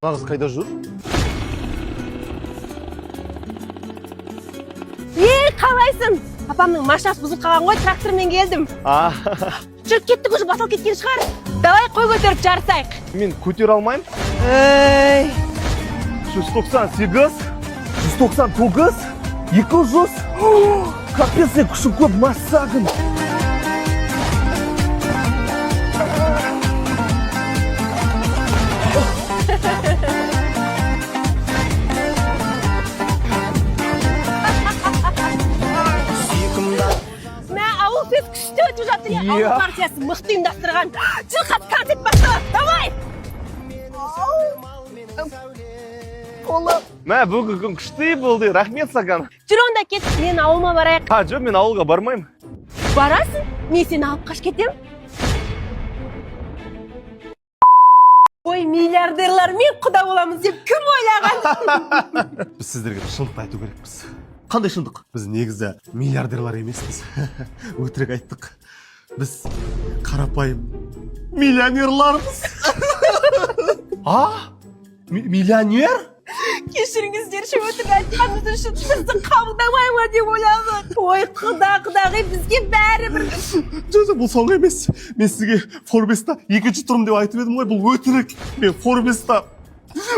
Nağız kayda жүр? Қалайсың? Апамның машинасы бұзылып қалған ғой, трактормен келдім. Жүріп кеттік, уже басылып кеткен шығар. Давай қой көтеріп жарысайық. Мен көтер алмайым. 198, 199, 200. Капец, сен күшің көп, массагын. Сіз күшті өтіп жатыр, ауыл партиясы мықты ұйымдастырған. Жылқат концерт басталады, давай! Мә, бүгінгі күн күшті болды, рахмет саған. Жүр онда кет, мен ауылыма барайық. Жоқ, мен ауылға бармайым. Барасың? Мен сені алып қаш кетем. Ой, миллиардерлар, мен құда боламыз деп кім ойлаған? Біз сіздерге шындықты айту керекпіз. Қандай шындық? Біз негізі миллиардерлар емеспіз. Өтірік айттық. Біз қарапайым миллионерлармыз. Миллионер? Кешіріңіздерші, өтірік айтқанымыз үшін бізді қабылдамай ма деп ойладым. Ой, құдағи, бізге бәрі бір. Жоқ, бұл соңғы емес. Мен сізге Форбеста 2-ші тұрым деп айтып едім ғой, бұл өтірік. Мен Форбеста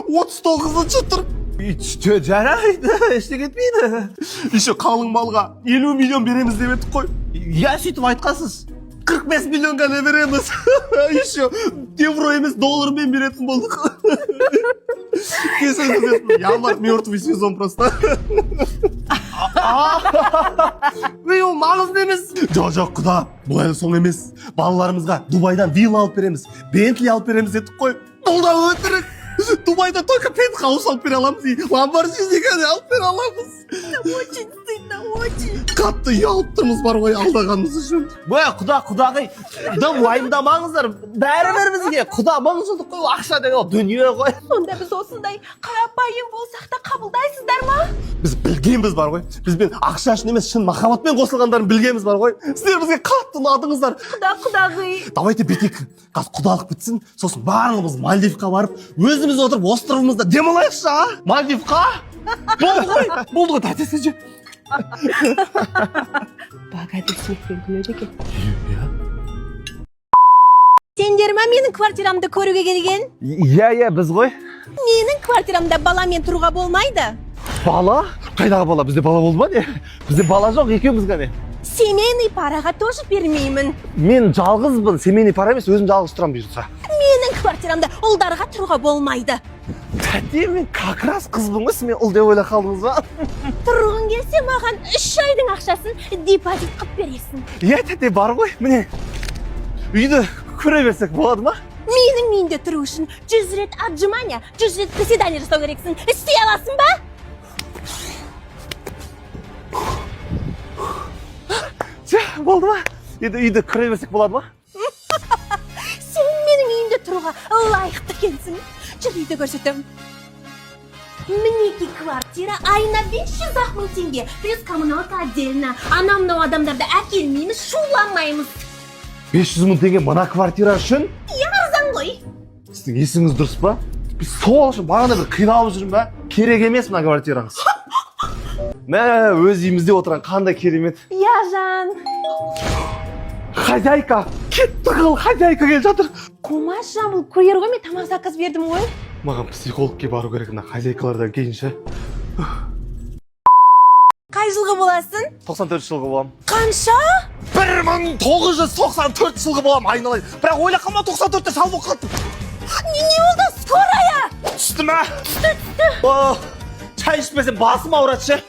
39-ші тұрым. Жарайды, ештеңе етмейді. Еще қалың малға 50 миллион береміз деп едік қой. Я сөйтіп айтқансыз. 45 миллион ғана береміз. Еще евро емес, доллармен беретін болдық. Кесіңіз, я мертвый сезон просто. Ол маңызды емес. Жоқ, құда, бұл әлі соң емес. Балаларымызға Дубайдан вилла алып береміз, Бентли алып береміз дедік қой. Бұл да өтірік. Дубайда только пентхаус алып бере аламыз, Ламборджини алып бере аламыз. Очень стыдно, очень. Қатты ұялып тұрмыз бар ғой алдағанымыз үшін. Құдағи, дым уайымдамаңыздар. Бәрібір бізге құда 1000 жылдық қой, ақша деген дүние ғой. Сонда біз осындай қарапайым болсақ та қабылдайсыздар ма? Біз білгенбіз бар ғой. Бізбен ақша үшін емес, шын махаббатпен қосылғандарын білгенбіз бар ғой. Сіздер бізге қатты ұнадыңыздар. Құдағи. Давайте бетек. Қазір құдалық бітсін, сосын барлығымыз Мальдивқа барып, өзіміз отырып островымызда демалайықшы, а? Мальдивқа? Болды ғой, тәтесі же. Бағады смехпен күледі екен. Сендер ма менің квартирамды көруге келген? Иә, біз ғой. Менің квартирамда баламен тұруға болмайды. Бала? Қайдағы бала? Бізде бала болды ма не? Бізде бала жоқ, екеуміз ғана. Семейный параға тоже бермеймін. Мен жалғызбын, семейный пара емес, өзім жалғыз тұрам бұйырса. Менің квартирамда ұлдарға тұруға болмайды. Тәте, мен как раз қызбын ғой, мен ұл деп ойлап қалдыңыз ба? Тұрғың келсе, маған 3 айдың ақшасын депозит қып бересің. Иә, тәте, бар ғой, міне. Үйді көре берсек болады ма? Менің үйінде тұру үшін 100 рет отжимания, 100 рет приседание жасау керексің. Істей аласың ба? Болды ма? Енді үйді көре берсек болады ма? Сен менің үйімде тұруға лайықты кенсің. Жүр үйді көрсетім. Мінеки квартира айына 500 мың теңге. Плюс коммуналка отдельно. Анау адамдарды әкелмейміз, шуланмаймыз. 500 мың теңге мына квартира үшін? Арзан ғой. Сіздің есіңіз дұрыс па? Біз сол үшін бағана бір қиналып жүрмін ба? Керек емес мына квартираңыз. Мә, өз үйімізде отырған қандай керемет. Я жан. Хозяйка, кетті қыл, хозяйка келіп жатыр. Қомаш жан, бұл курьер ғой, мен тамақ заказ бердім ғой. Маған психологке бару керек мына хозяйкалардан кейінше. Қай жылғы боласың? 94 жылғы болам. Қанша? 1994 жылғы болам, айналайын. Бірақ ойла қалма 94-те сал болып қалды. Не болды? Скорая! Түсті ма? Түсті. Чай ішпесем басым ауратшы.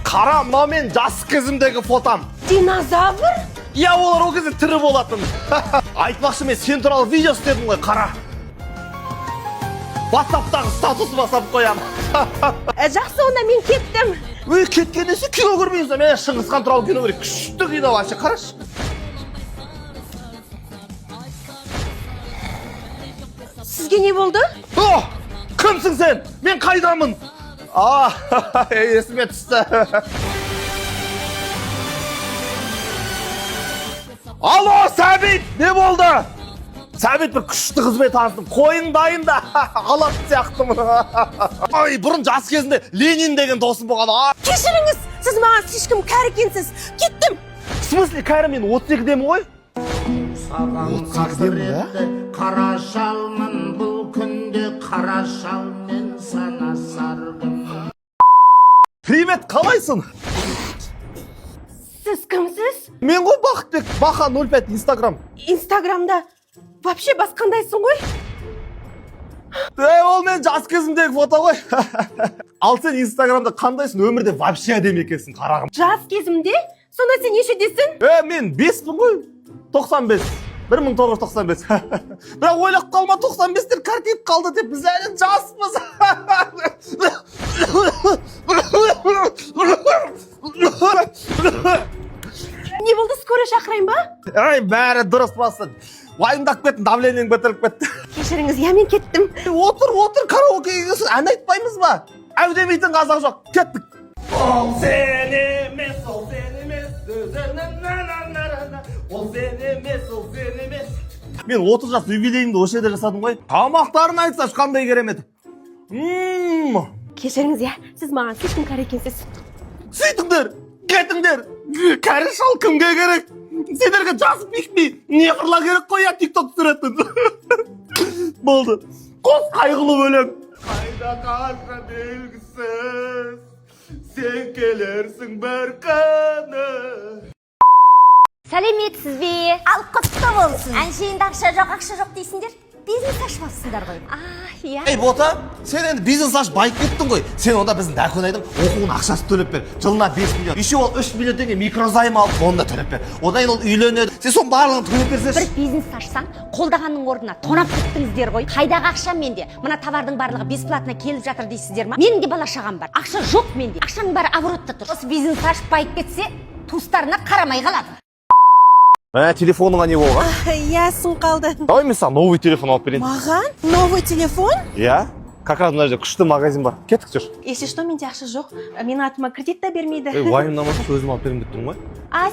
Қара, мынау мен жас кезімдегі фотом. Динозавр? Иә, олар ол кезде тірі болатын. Айтпақшы, мен сен туралы видео істедім ғой, қара. WhatsApp-тағы статусыма салып қоям. Жақсы, онда мен кеттім. Кеткеннесі кино көрмейміз, мен Шыңғысхан туралы кино көрейік. Күшті кино вообще, қарашы. Сізге не болды? Кімсің сен? Мен қайдамын? Есіме түсті. Алло, Сәбит, не болды? Сәбет бір күшті қызбен таныстым. Қойың дайын да. Алатын сияқтымын. Ай, бұрын жас кезінде Ленин деген досым болған. Кешіріңіз, сіз маған ешкім кәрі екенсіз. Кеттім. В смысле, кәрі, мен 32-демін ғой? Саған қасіретті қара шалмын, бұл күнде қара шалмен сана сарғым. Привет, қалайсың? Сіз кімсіз? Мен ғой Бақытбек, Баха 05 Инстаграм. Инстаграмда вообще басқандайсың ғой? Ол мен жас кезімдегі фото ғой. Ал сен Инстаграмда қандайсың? Өмірде вообще әдемі екенсің, қарағым. Жас кезімде? Сонда сен нешедесің? Мен 5-пін ғой. 95. 1995. Бірақ ойлап қалма, 95-тер кәртейіп қалды деп, біз әлі жаспыз. Не болды, скорый шақырайын ба? Ай, бәрі дұрыс басты. Уайымдап кеттім, давлениең көтеріліп кетті. Кешіріңіз, я мен кеттім. Отыр, караокеге келсін, ән айтпаймыз ба? Әу демейтін қазақ жоқ, кеттік. Ол сен емес, ол сен емес, ол сен емес, ол сен емес. Мен 30 жас юбилейімді осы жерде жасадым ғой. Тамақтарын айтсаш қандай керемет. Кешіріңіз, я, сіз маған ешкім кәрі екенсіз. Сөйтіңдер, кетіңдер. Кәрі шал кімге керек? Сендерге жас бекмей, не қырла керек қой, я тикток түсіретін. Болды. Қос қайғылы бөлем. Қайда қаша белгісіз, сен келерсің бір күні. Сәлеметсіз бе? Ал құтты болсын. Әншейінде ақша жоқ дейсіңдер. Бизнес ашпақсыңдар ғой. Иә. Ей, Бота, сен енді бизнес аш байып кеттің ғой. Сен онда біздің Дәкөнайдың оқуын ақшасы төлеп бер. Жылына 5 миллион. Еще ол 3 миллион теңге микрозайм алып, оны да төлеп бер. Одан кейін ол үйленеді. Сен соның барлығын төлеп берсеш. Бір бизнес ашсаң, қолдағанның орнына тонап кеттіңіздер ғой. Қайдағы ақшам менде? Мына товардың барлығы бесплатно келіп жатыр дейсіздер ма? Менің де бала шағам бар. Ақша жоқ менде. Ақшаның бәрі оборотта тұр. Осы бизнес ашып байып кетсе, туыстарына қарамай қалады. Телефоныңа не болған? Я сын қалды. Давай мен саған новый телефон алып берейін. Маған? Новый телефон? Иә. Как раз мына жерде күшті магазин бар. Кеттік жүр. Если что, менде ақша жоқ. Менің атыма кредит та бермейді. Уайымдамашы, өзім алып берейін деп тұрмын ғой.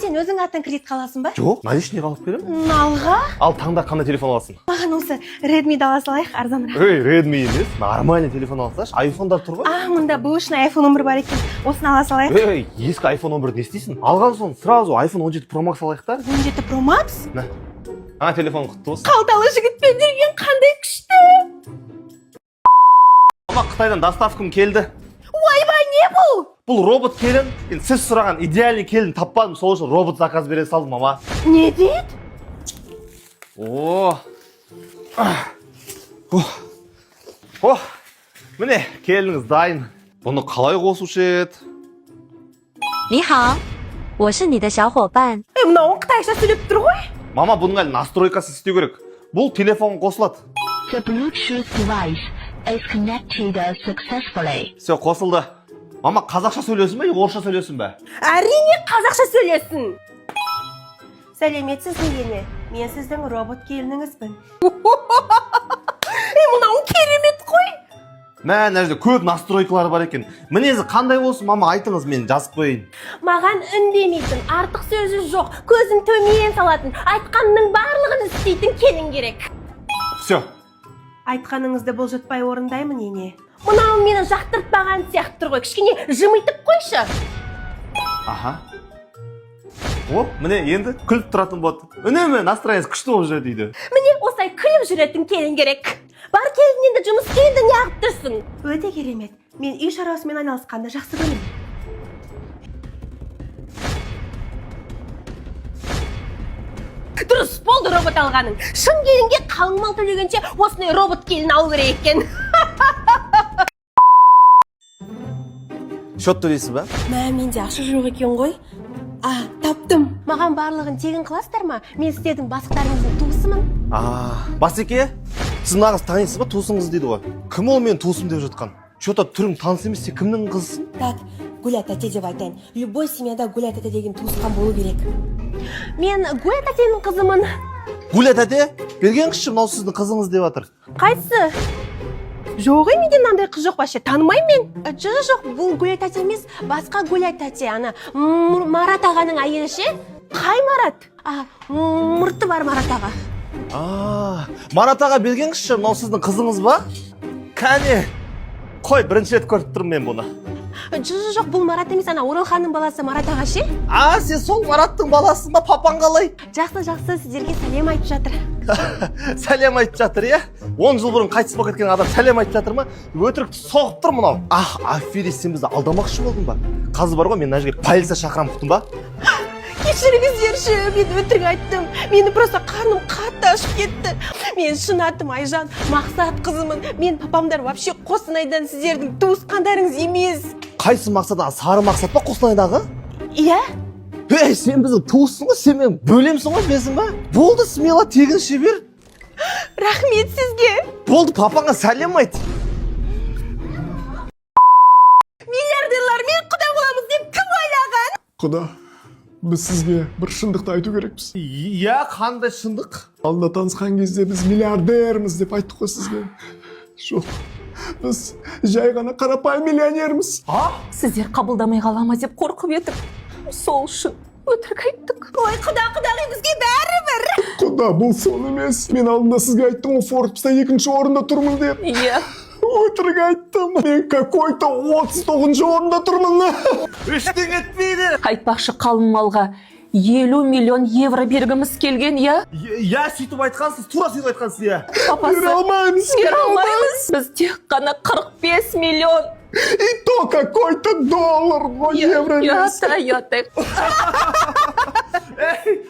Сен өзің атынан кредит қаласың ба? Жоқ, наличный алып беремін. Алға? Ал таңда қандай телефон аласың? Маған осы Redmi-ді ала салайық, арзанырақ. Redmi емес, нормальный телефон алсаш, айфондар тұр ғой. Мында бушный iPhone 11 бар екен. Осыны ала салайық. Ескі iPhone 11 не істейсің? Алған соң сразу iPhone 17 Pro Max алайық та. 17 Pro Max? Ана телефон құтты болсын. Қалталы жігітпен жүрген қандай күшті. Мама, Қытайдан доставкам келді. Ойбай, не бұл? Бұл робот келін. Сіз сұраған идеальный келін таппадым, сол үшін робот заказ бере салдым, мама. Не дейді? Міне, келініңіз дайын. Бұны қалай қосушы еді? 你好，我是你的小伙伴。 Мынауың қытайша сөйлеп тұр ғой. Мама, бұның әлі настройкасы істеу керек. Бұл телефон қосылады. The Bluetooth device is connected successfully. Все, қосылды. Мама, қазақша сөйлесін бе, орысша сөйлесін бе? Әрине қазақша сөйлесін. Сәлеметсіз дегені, мен сіздің робот келініңізбін. Мынауың керемет қой. Мына жерде көп настройкалар бар екен. Мінезі қандай болсын, мама, айтыңыз, мен жазып қойайын. Маған үндемейтін, артық сөзі жоқ, көзін төмен салатын, айтқанның барлығын істейтін келін керек. Все. Айтқаныңызды бұлжытпай орындаймын, ене. Мынау мені жақтыртпаған сияқты тұр ғой, кішкене жымитып қойшы. Аха. Міне, енді күліп тұратын болады. Үнемі настроениясы күшті болып жүреді дейді. Міне, осай күліп жүретін келін керек. Бар келінен де жұмыс келінді не ағып тұрсың? Өте керемет. Мен үй шаруасымен айналысқанды жақсы көремін. Дұрыс болды робот алғаның. Шын келінге қалың мал төлегенше осындай робот келін алу керек екен. Счет төлейсіз бе? Менде ақша жоқ екен ғой. Таптым. Маған барлығын тегін қыласыздар ма? Мен сіздердің бастықтарыңыздың туысымын. Басеке, сіз нағыз танисыз ба, туысыңыз дейді ғой. Кім ол мен туысым деп жатқан? Что-то түрің таныс емес, сен кімнің қызысың? Так, Гуля тәте деп айтайын. Любой семьяда Гуля тәте деген туысқан болу керек. Мен Гуля тәтенің қызымын. Гуля тәте, берген кіші, мынау сіздің қызыңыз деп жатыр. Қайсы? Жоқ, менде мынандай қыз жоқ вообще, танымаймын мен. Жоқ, бұл Гуля тәте емес, басқа Гуля тәте, ана Марат ағаның әйелі ше? Қай Марат? Мұрты бар Марат аға. Марат аға бергеніңізші, мынау сіздің қызыңыз ба? Кәне. Қой, бірінші рет көріп тұрмын мен бұны. Жоқ, бұл Марат емес, ана Оралханның баласы Марат аға ше? Сен сол Мараттың баласың ба, папаң қалай? Жақсы, сіздерге сәлем айтып жатыр. Сәлем айтып жатыр, иә? 10 жыл бұрын қайтыс болып кеткен адам сәлем айтып жатыр ма? Өтірікті соғып тұр мынау. Аферист, сен бізді алдамақшы болдың ба? Қазір бар ғой, мен мына жерге полиция шақырам күттім ба? Кешіріңіздерші, мен өтірік айттым. Мені просто қарным қатты ашып кетті. Мен шын атым Айжан, Мақсат қызымын. Мен папамдар вообще Қостанайдан, сіздердің туысқандарыңыз емес. Қайсы Мақсат? Сары Мақсат па Қостанайдағы? Иә? Сен біздің туыссың ғой, сен мен бөлемсің ғой, бесің ба? Болды, смело тегін шебер. Рахмет сізге. Болды, папаңа сәлем айт. Миллиардерлар, мен құда боламыз деп кім ойлаған? Құда, біз сізге бір шындықты айту керекпіз. Иә, қандай шындық? Алдында танысқан кезде біз миллиардерміз деп айттық қой сізге. Жоқ, біз жай ғана қарапайым миллионерміз. Сіздер қабылдамай қала ма деп қорқып едік. Сол үшін өтірік айттық. Ой, құда бізге бәрібір. Құда, бұл сон емес. Мен алдында сізге айттым, Форбста 2-ші орында тұрмын деп. Иә. Өтірік айттым. Мен какой-то 39-ші орында тұрмын. Ештеңе етпейді. Айтпақшы қалың малға 50 миллион евро бергіміз келген, иә? Иә, сөйтіп айтқансыз, тура сөйтіп айтқансыз, иә. Бере алмаймыз. Біз тек қана 45 миллион. И то какой-то доллар, но евро емес. Ята.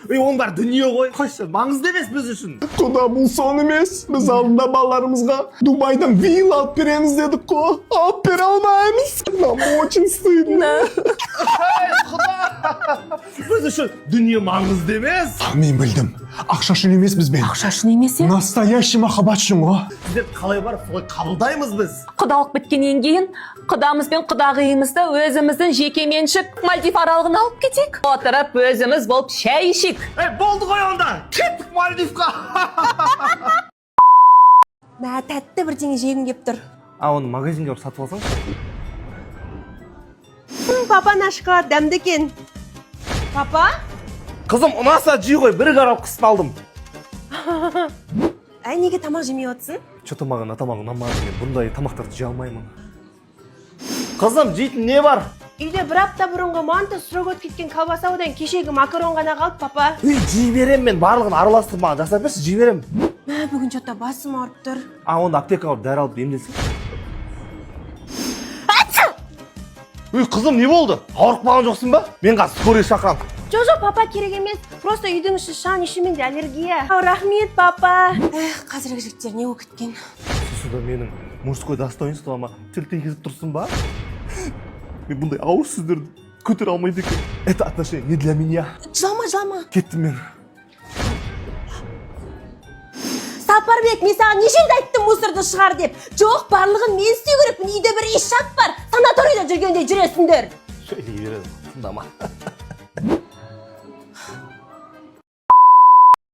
Оның бәрі дүние ғой. Қойшы, маңызды емес біз үшін. Құда, бұл сон емес. Біз алдында балаларымызға Дубайдан вилла алып береміз дедік қой. Алып бере алмаймыз. Нам очень стыдно. Біз үшін дүние маңызды емес. Мен білдім. Ақша үшін емес біз бен. Ақша үшін емес, е? Настоящий махаббат үшін ғой. Сіздер қалай бар, солай қабылдаймыз біз. Құдалық біткеннен кейін құдамыз бен құдағиымызды өзіміздің жеке меншік Мальдив аралығына алып кетейік. Отырып өзіміз болып шәй ішейік. Болды ғой онда. Кеттік Мальдивқа. Мә, тәтті бірдеңе жегім кеп тұр. Оны магазинге барып сатып алсаңшы. Папа шоколад дәмді екен. Папа? Қызым, ұнаса жей ғой, бір қарап қысын алдым. Неге тамақ жемей отсың? Что-то маған атамаған ұнамады, мен бұндай тамақтарды жей алмаймын. Қызым, жейтін не бар? Үйде бір апта бұрынғы манты срок өтіп кеткен колбаса, одан кешегі макарон ғана қалды, папа. Жей берем мен, барлығын араластырып маған жасап берші, жей берем. Бүгін что-то басым ауырып тұр. Онда аптекаға барып дәрі алып емделсің. Қызым, не болды? Ауырып қалған жоқсың ба? Мен қазір скорый шақырам. Жоқ, папа, керек емес. Просто үйдің іші шаң, ішіменде аллергия. Рахмет, папа. Қазіргі жігіттер не болып кеткен? Суда менің мужской достоинствома тіл тигізіп тұрсың ба? Мен бұндай ауыр сөздерді көтере алмайды екен. Это отношение не для меня. Жылама. Кеттім мен. Сапарбек, мен саған нешеде айттым мусорды шығар деп. Жоқ, барлығын мен істеу керекпін. Үйде бір еш шап бар. Санаторийда жүргенде жүресіңдер. Сөйлей береді, тыңдама.